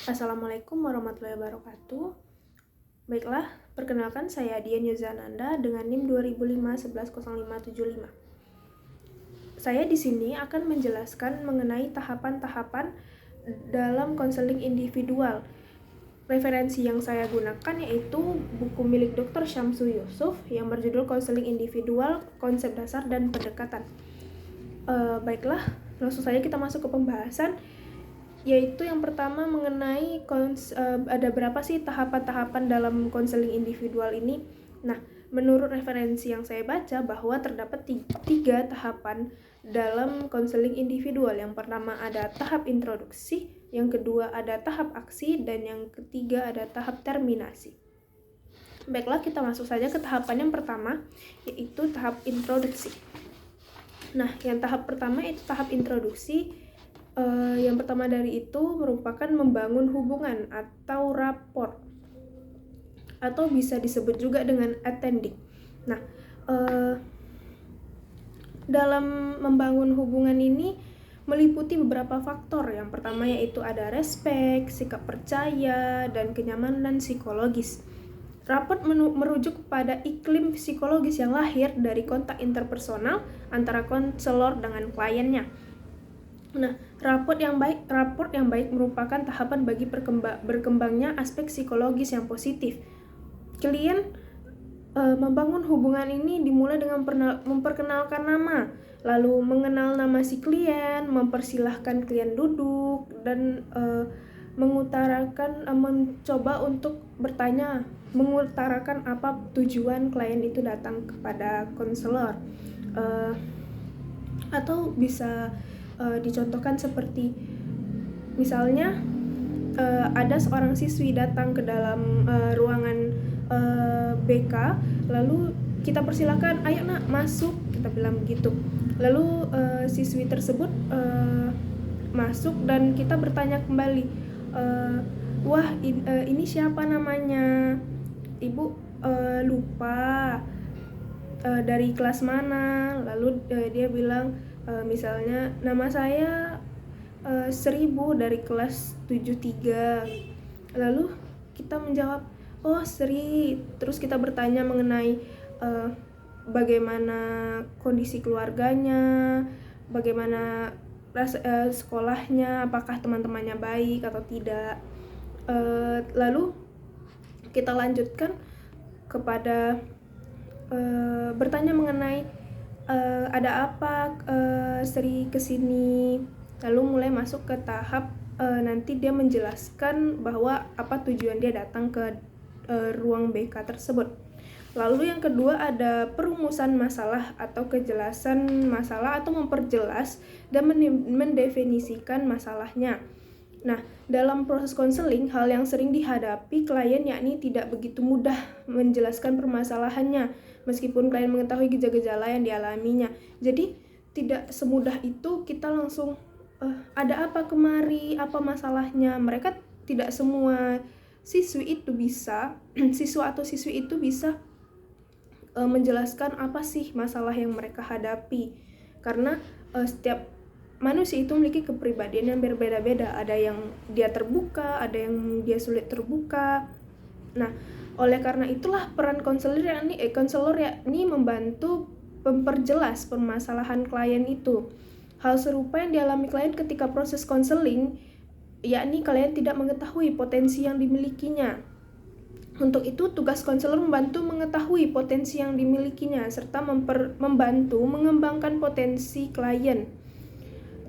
Assalamualaikum warahmatullahi wabarakatuh. Baiklah, perkenalkan saya Dian Yuzananda dengan NIM 2005110575. Saya di sini akan menjelaskan mengenai tahapan-tahapan dalam konseling individual. Referensi yang saya gunakan yaitu buku milik Dr. Syamsu Yusuf yang berjudul Konseling Individual, Konsep Dasar dan Pendekatan. Baiklah, langsung saja kita masuk ke pembahasan, yaitu yang pertama mengenai ada berapa sih tahapan-tahapan dalam konseling individual ini. Nah, menurut referensi yang saya baca bahwa terdapat tiga tahapan dalam konseling individual. Yang pertama ada tahap introduksi, yang kedua ada tahap aksi, dan yang ketiga ada tahap terminasi. Baiklah, kita masuk saja ke tahapan yang pertama, yaitu tahap introduksi. Nah, yang tahap pertama itu tahap introduksi. Yang pertama dari itu merupakan membangun hubungan atau rapport, atau bisa disebut juga dengan attending. Nah, dalam membangun hubungan ini meliputi beberapa faktor. Yang pertama yaitu ada respect, sikap percaya, dan kenyamanan psikologis. Rapport merujuk kepada iklim psikologis yang lahir dari kontak interpersonal antara konselor dengan kliennya. Nah, rapport yang baik merupakan tahapan bagi berkembangnya aspek psikologis yang positif. Klien membangun hubungan ini dimulai dengan memperkenalkan nama, lalu mengenal nama si klien, mempersilahkan klien duduk, dan mencoba untuk bertanya, mengutarakan apa tujuan klien itu datang kepada konselor. Atau bisa dicontohkan seperti misalnya ada seorang siswi datang ke dalam ruangan BK, lalu kita persilakan, ayo nak masuk, kita bilang begitu. Lalu siswi tersebut masuk dan kita bertanya kembali, ini siapa namanya? Ibu lupa, dari kelas mana? Lalu dia bilang, misalnya nama saya 1000 dari kelas 73. Lalu kita menjawab, oh Sri. Terus kita bertanya mengenai bagaimana kondisi keluarganya, bagaimana sekolahnya, apakah teman-temannya baik atau tidak. Lalu kita lanjutkan kepada bertanya mengenai ada apa Sri kesini. Lalu mulai masuk ke tahap nanti dia menjelaskan bahwa apa tujuan dia datang ke ruang BK tersebut. Lalu yang kedua ada perumusan masalah atau kejelasan masalah, atau memperjelas dan mendefinisikan masalahnya. Nah, dalam proses konseling, hal yang sering dihadapi klien yakni tidak begitu mudah menjelaskan permasalahannya, meskipun klien mengetahui gejala-gejala yang dialaminya. Jadi, tidak semudah itu kita langsung, ada apa kemari, apa masalahnya. Mereka tidak semua siswa atau siswi itu bisa menjelaskan apa sih masalah yang mereka hadapi. Karena setiap manusia itu memiliki kepribadian yang berbeda-beda. Ada yang dia terbuka, ada yang dia sulit terbuka. Nah, oleh karena itulah peran konselor yakni membantu memperjelas permasalahan klien itu. Hal serupa yang dialami klien ketika proses konseling, yakni klien tidak mengetahui potensi yang dimilikinya. Untuk itu, tugas konselor membantu mengetahui potensi yang dimilikinya serta membantu mengembangkan potensi klien.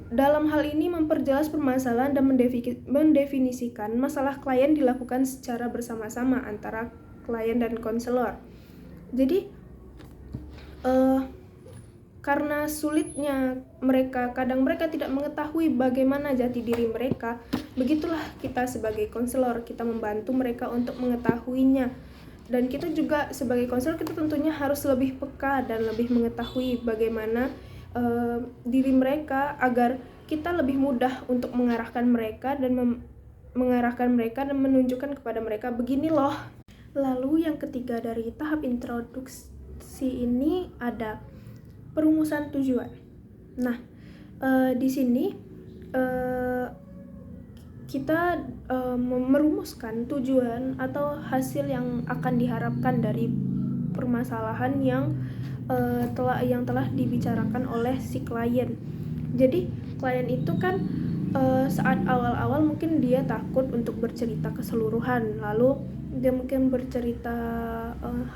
Dalam hal ini, memperjelas permasalahan dan mendefinisikan masalah klien dilakukan secara bersama-sama antara klien dan konselor. Jadi, karena sulitnya kadang mereka tidak mengetahui bagaimana jati diri mereka, begitulah kita sebagai konselor, kita membantu mereka untuk mengetahuinya. Dan kita juga sebagai konselor, kita tentunya harus lebih peka dan lebih mengetahui bagaimana diri mereka, agar kita lebih mudah untuk mengarahkan mereka dan menunjukkan kepada mereka begini loh. Lalu yang ketiga dari tahap introduksi ini ada perumusan tujuan. Nah, di sini kita merumuskan tujuan atau hasil yang akan diharapkan dari permasalahan yang telah dibicarakan oleh si klien. Jadi klien itu kan saat awal-awal mungkin dia takut untuk bercerita keseluruhan, lalu dia mungkin bercerita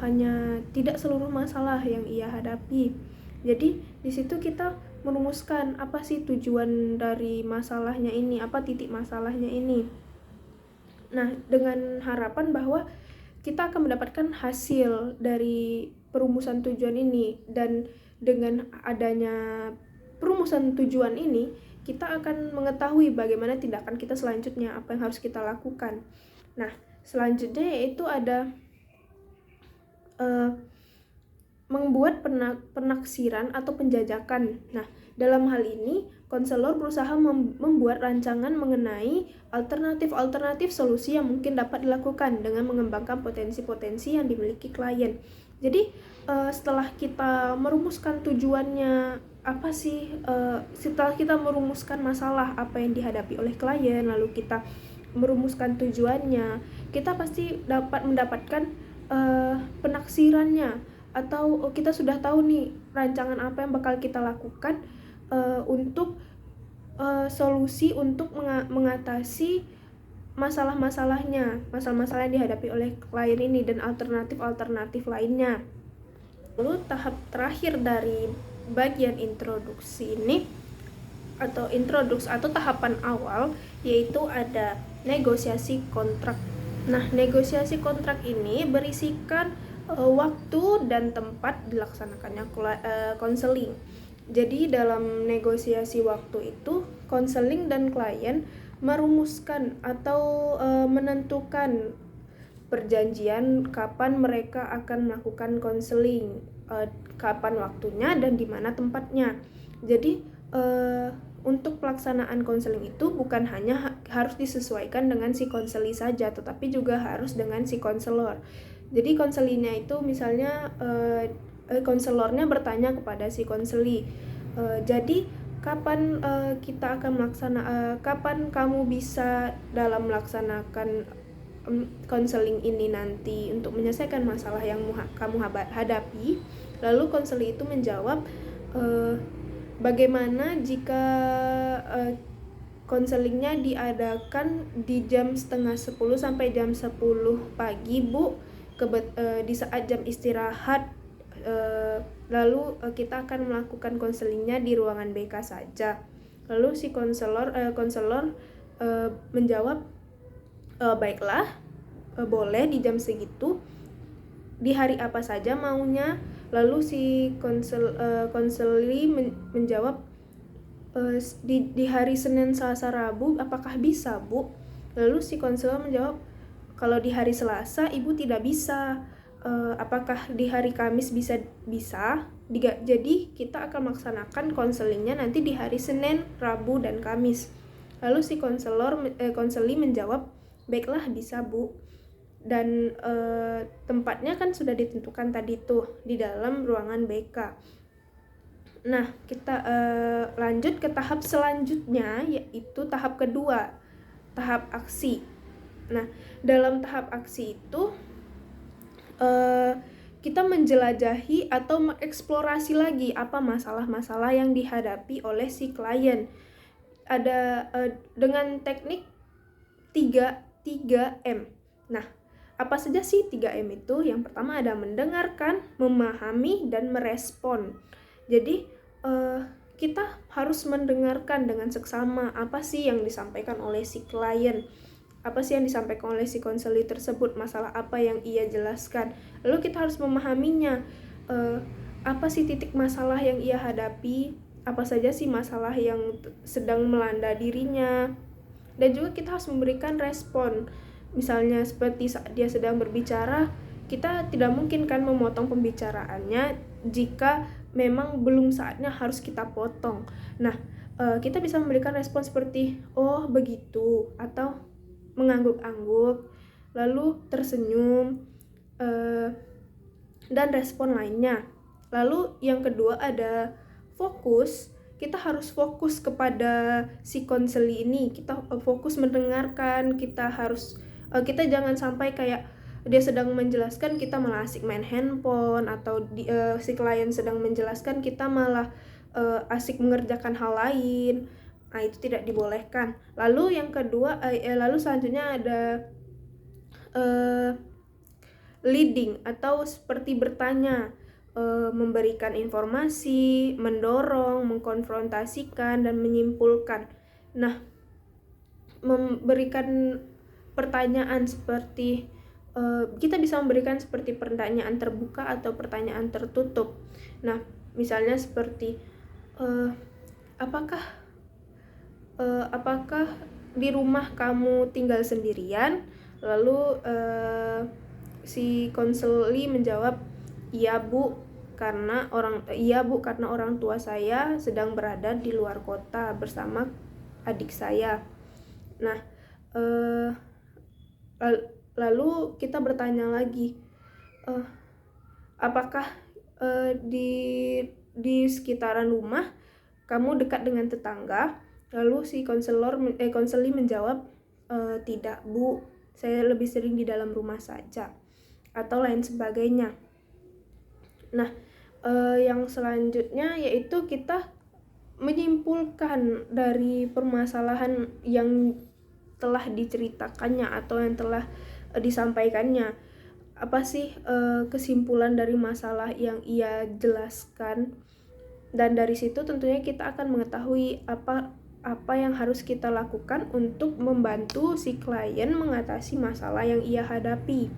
hanya tidak seluruh masalah yang ia hadapi. Jadi di situ kita merumuskan apa sih tujuan dari masalahnya ini, apa titik masalahnya ini. Nah, dengan harapan bahwa kita akan mendapatkan hasil dari perumusan tujuan ini, dan dengan adanya perumusan tujuan ini kita akan mengetahui bagaimana tindakan kita selanjutnya, apa yang harus kita lakukan. Nah, selanjutnya yaitu ada membuat penaksiran atau penjajakan. Nah, dalam hal ini konselor berusaha membuat rancangan mengenai alternatif solusi yang mungkin dapat dilakukan dengan mengembangkan potensi-potensi yang dimiliki klien. Jadi setelah kita merumuskan tujuannya apa sih, setelah kita merumuskan masalah apa yang dihadapi oleh klien, lalu kita merumuskan tujuannya, kita pasti dapat mendapatkan penaksirannya, atau kita sudah tahu nih rancangan apa yang bakal kita lakukan untuk solusi untuk mengatasi masalah-masalahnya, masalah-masalah yang dihadapi oleh klien ini, dan alternatif-alternatif lainnya. Lalu tahap terakhir dari bagian introduksi ini atau tahapan awal yaitu ada negosiasi kontrak. Nah, negosiasi kontrak ini berisikan waktu dan tempat dilaksanakannya konseling. Jadi dalam negosiasi waktu itu, konseling dan klien merumuskan atau menentukan perjanjian kapan mereka akan melakukan konseling, kapan waktunya dan di mana tempatnya. Jadi untuk pelaksanaan konseling itu bukan hanya harus disesuaikan dengan si konseli saja, tetapi juga harus dengan si konselor. Jadi konselinya itu misalnya konselornya bertanya kepada si konseli, jadi kapan kita akan kapan kamu bisa dalam melaksanakan konseling ini nanti untuk menyelesaikan masalah yang kamu hadapi. Lalu konseli itu menjawab, bagaimana jika konselingnya diadakan di jam 9:30 sampai jam 10 pagi, Bu, di saat jam istirahat. Lalu kita akan melakukan konselingnya di ruangan BK saja. Lalu si konselor menjawab, baiklah, boleh di jam segitu, di hari apa saja maunya. Lalu si konseli menjawab, di hari Senin, Selasa, Rabu apakah bisa, Bu? Lalu si konselor menjawab, kalau di hari Selasa Ibu tidak bisa, apakah di hari Kamis bisa? Jadi kita akan melaksanakan konselingnya nanti di hari Senin, Rabu, dan Kamis. Lalu si konseli menjawab, baiklah, bisa, Bu. Dan tempatnya kan sudah ditentukan tadi tuh di dalam ruangan BK. Nah, kita lanjut ke tahap selanjutnya, yaitu tahap kedua, tahap aksi. Nah, dalam tahap aksi itu kita menjelajahi atau mengeksplorasi lagi apa masalah-masalah yang dihadapi oleh si klien. Ada dengan teknik 3M. Nah, apa saja sih 3M itu? Yang pertama ada mendengarkan, memahami, dan merespon. Jadi kita harus mendengarkan dengan seksama apa sih yang disampaikan oleh si klien, apa sih yang disampaikan oleh si konseli tersebut, masalah apa yang ia jelaskan. Lalu kita harus memahaminya, apa sih titik masalah yang ia hadapi, apa saja sih masalah yang sedang melanda dirinya. Dan juga kita harus memberikan respon. Misalnya seperti saat dia sedang berbicara, kita tidak mungkin kan memotong pembicaraannya jika memang belum saatnya harus kita potong. Nah, kita bisa memberikan respon seperti, oh begitu, atau mengangguk-angguk, lalu tersenyum, dan respon lainnya. Lalu yang kedua ada fokus, kita harus fokus kepada si konseli ini, kita fokus mendengarkan, kita jangan sampai kayak dia sedang menjelaskan kita malah asik main handphone, atau si klien sedang menjelaskan kita malah asik mengerjakan hal lain. Nah, itu tidak dibolehkan. Lalu yang kedua, lalu selanjutnya ada leading atau seperti bertanya, memberikan informasi, mendorong, mengkonfrontasikan, dan menyimpulkan. Nah, memberikan pertanyaan seperti kita bisa memberikan seperti pertanyaan terbuka atau pertanyaan tertutup. Nah, misalnya seperti apakah di rumah kamu tinggal sendirian? Lalu si konseli menjawab, iya bu, karena orang tua saya sedang berada di luar kota bersama adik saya. Nah, lalu kita bertanya lagi, apakah di sekitaran rumah kamu dekat dengan tetangga? Lalu si konseli menjawab, tidak bu, saya lebih sering di dalam rumah saja, atau lain sebagainya. Nah, yang selanjutnya yaitu kita menyimpulkan dari permasalahan yang telah diceritakannya atau yang telah disampaikannya. Apa sih kesimpulan dari masalah yang ia jelaskan? Dan dari situ tentunya kita akan mengetahui apa yang harus kita lakukan untuk membantu si klien mengatasi masalah yang ia hadapi.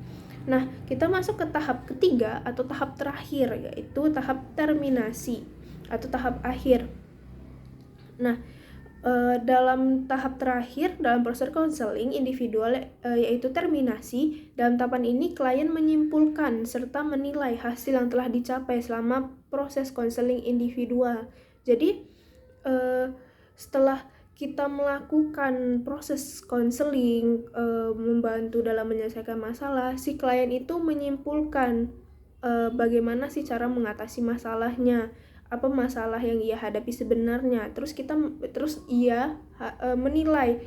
Nah, kita masuk ke tahap ketiga atau tahap terakhir, yaitu tahap terminasi atau tahap akhir. Nah, dalam tahap terakhir dalam proses konseling individual, yaitu terminasi, dalam tahapan ini klien menyimpulkan serta menilai hasil yang telah dicapai selama proses konseling individual. Jadi setelah kita melakukan proses konseling, membantu dalam menyelesaikan masalah, si klien itu menyimpulkan bagaimana sih cara mengatasi masalahnya, apa masalah yang ia hadapi sebenarnya. Terus ia menilai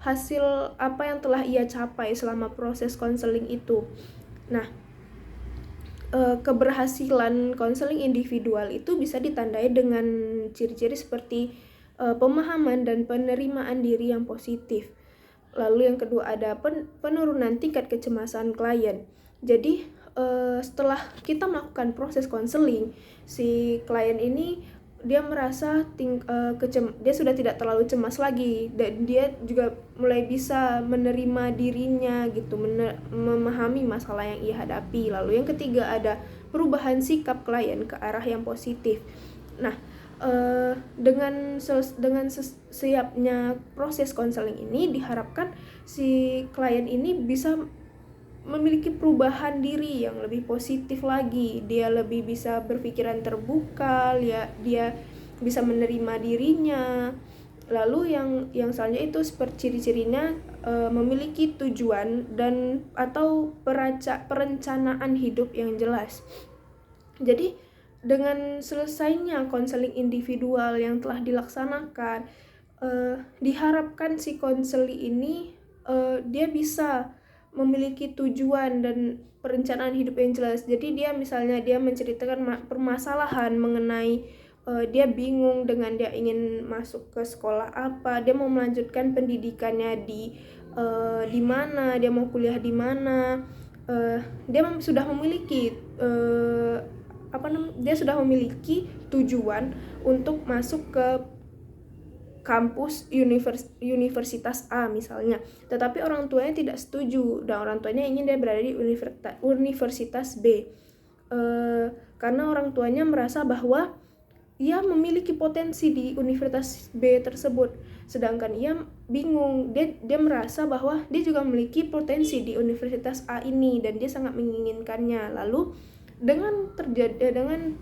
hasil apa yang telah ia capai selama proses konseling itu. Nah, keberhasilan konseling individual itu bisa ditandai dengan ciri-ciri seperti pemahaman dan penerimaan diri yang positif. Lalu yang kedua ada penurunan tingkat kecemasan klien. Jadi setelah kita melakukan proses konseling, si klien ini dia merasa dia sudah tidak terlalu cemas lagi, dan dia juga mulai bisa menerima dirinya gitu, memahami masalah yang ia hadapi. Lalu yang ketiga ada perubahan sikap klien ke arah yang positif. Nah, dengan siapnya proses konseling ini diharapkan si klien ini bisa memiliki perubahan diri yang lebih positif lagi. Dia lebih bisa berpikiran terbuka, dia bisa menerima dirinya. Lalu yang selanjutnya itu seperti ciri-cirinya memiliki tujuan dan atau perencanaan hidup yang jelas. Jadi dengan selesainya konseling individual yang telah dilaksanakan, diharapkan si konseli ini dia bisa memiliki tujuan dan perencanaan hidup yang jelas. Jadi dia menceritakan permasalahan mengenai dia bingung dengan dia ingin masuk ke sekolah apa, dia mau melanjutkan pendidikannya di mana, dia mau kuliah di mana. Dia sudah memiliki tujuan untuk masuk ke kampus universitas A misalnya, tetapi orang tuanya tidak setuju dan orang tuanya ingin dia berada di universitas B, karena orang tuanya merasa bahwa ia memiliki potensi di universitas B tersebut, sedangkan ia bingung, dia merasa bahwa dia juga memiliki potensi di universitas A ini dan dia sangat menginginkannya. Lalu dengan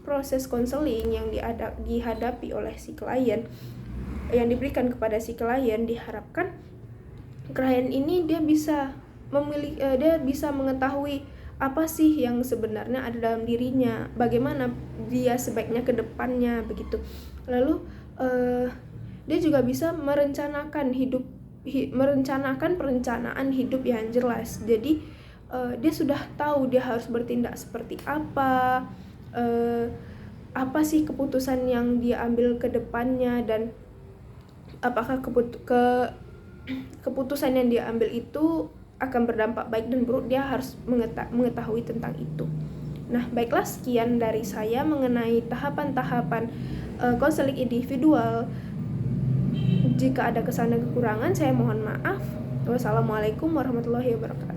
proses konseling yang dihadapi oleh si klien, yang diberikan kepada si klien, diharapkan klien ini dia bisa mengetahui apa sih yang sebenarnya ada dalam dirinya, bagaimana dia sebaiknya ke depannya begitu. Lalu dia juga bisa merencanakan perencanaan hidup yang jelas. Jadi dia sudah tahu dia harus bertindak seperti apa sih keputusan yang dia ambil ke depannya, dan apakah keputusan yang dia ambil itu akan berdampak baik dan buruk. Dia harus mengetahui tentang itu. Nah, baiklah, sekian dari saya mengenai tahapan-tahapan konseling individual. Jika ada kesalahan dan kekurangan, saya mohon maaf. Wassalamualaikum warahmatullahi wabarakatuh.